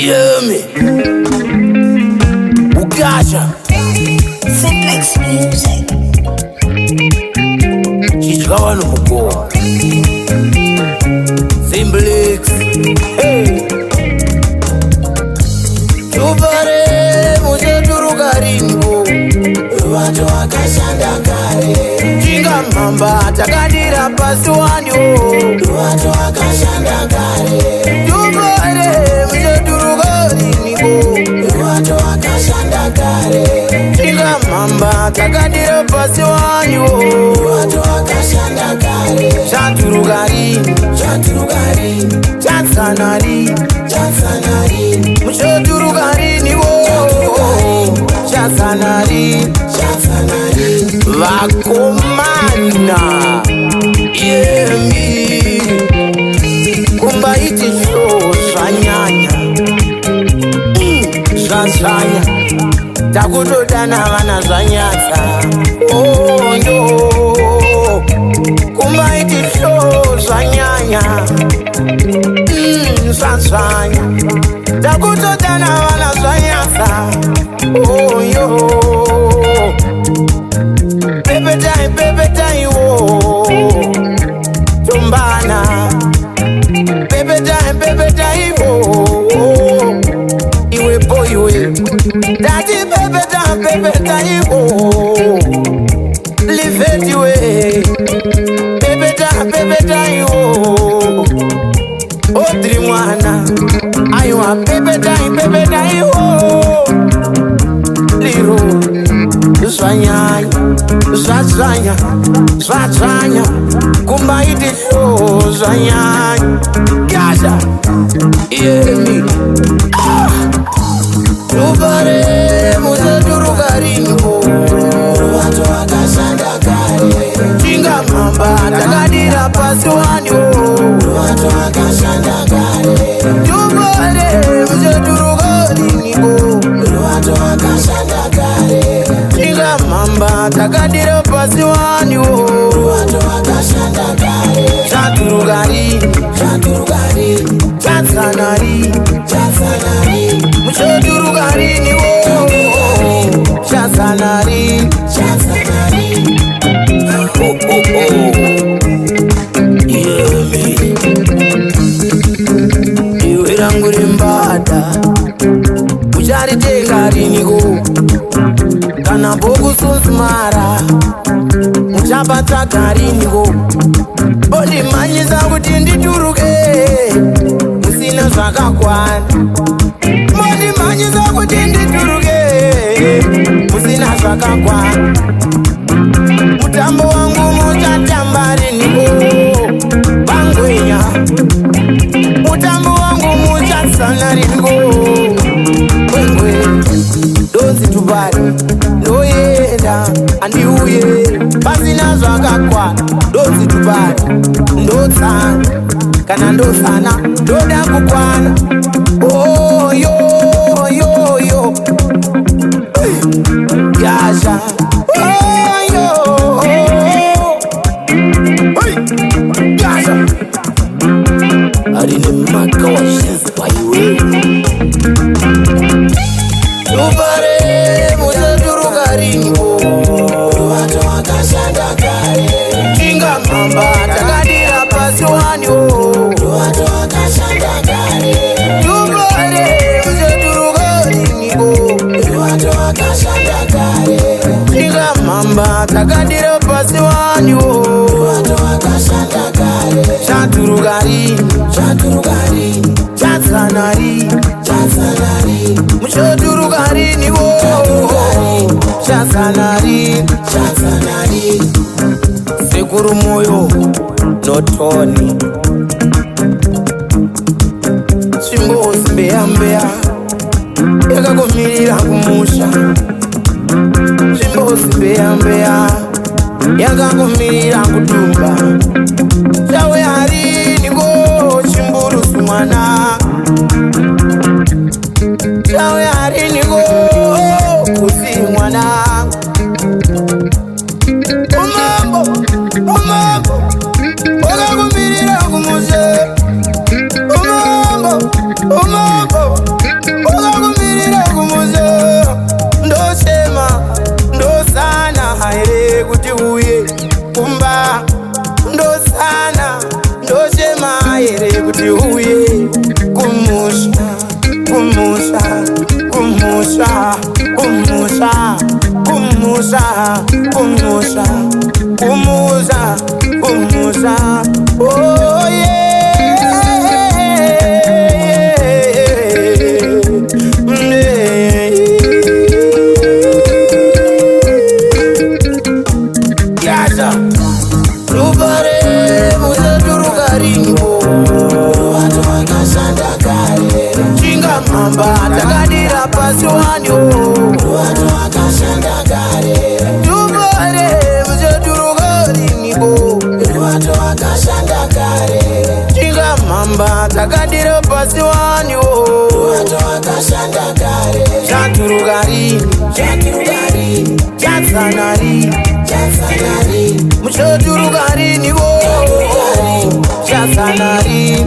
hear me? Ugasha Simplex Music. Chichikawa no Mugo Simplex. Hey Tubare Mujaduru Garingo Watu wakashanda kare Jinga mamba takadira pasuanyo Watu wakashanda kare Tubare Mujaduru Garingo Watu wakashanda kare Jinga mamba takadira pasuanyo Watu wakashanda kare Chaturu gari Chatsanari Mujaduru Garingo Chatsanari Vakomana Yemi Kumba iti show Zvanyanya Zvanyanya Takutodana vana zvanyatsa Oh no Kumba iti show Zvanyanya Zvanyanya Takutodana vana zvanyatsa Oh yo Baby die, oh Tumbana Baby die, oh Iwe boy, iwe Daddy, baby die, oh Live it, iwe Baby die, oh Oh, Trimwana Aywa, baby die, oh Liro Zvanyanya Kumba iti show Zvanyanya Gaza Yemi Tubare Mujaduru Garingo Watu wakashanda kare Jinga mamba takadira pasuanyo Watu wakashanda kare Tubare Mujaduru Garingo Watu wakashanda kare Jinga mamba takadira pasuanyo Watu wakashanda kare Chaturu gari Chatsanari Mujaduru Garingo Chatsanari Yeah me Iwe rangu rimbada Ucharitenga riniko Kana bogu sunzumara Uchapata gariniko Bodi manyiza kuti ndituruke Musina zvakakwana Bodi manyiza kuti ndituruke Musina zvakakwana Mutambo wangu muchatamba riniko Bangwenya Mutambo wangu muchatsana riniko Kwengwe Donzi tubari Ndoyenda Andiuye Pasina zvakakwana Donzi tubari Ndotsana Kana ndosana Ndoda kukwana Oh yo Yasha Oh yo Yasha Arine maka wa shizupa iwe Tubare Mujaduru Garingo Watu wakashanda kare Jinga mamba takadira pasuanyo Watu wakashanda kare Tubare Mujaduru Garingo Watu wakashanda kare Jinga mamba takadira pasuanyo Watu wakashanda kare Chaturu gari Chatsanari Mujaduru Garingo Chatsanari Sekuru moyo Notoni Chimbozi mbea Yakakumirira kumusha Chimbozi mbea Yakakumirira kudumba Chawe hari niko Chimburusu mwana Chawe hari niko Kusi mwana Umambo Wakakumirira kumusha Umambo uye kumusha kumusha kumusha kumusha kumusha kumusha kumuza kumuza oh Rubare muzeturukaringo watu wakashanda kare chinga mamba takadira pasi wanyo watu wakashanda kare Rubare muzeturukaringo watu wakashanda kare chinga mamba takadira pasi wanyo watu wakashanda kare chaturukari chaturukari chatsanari chatsanari muchoturukari nivo chatsanari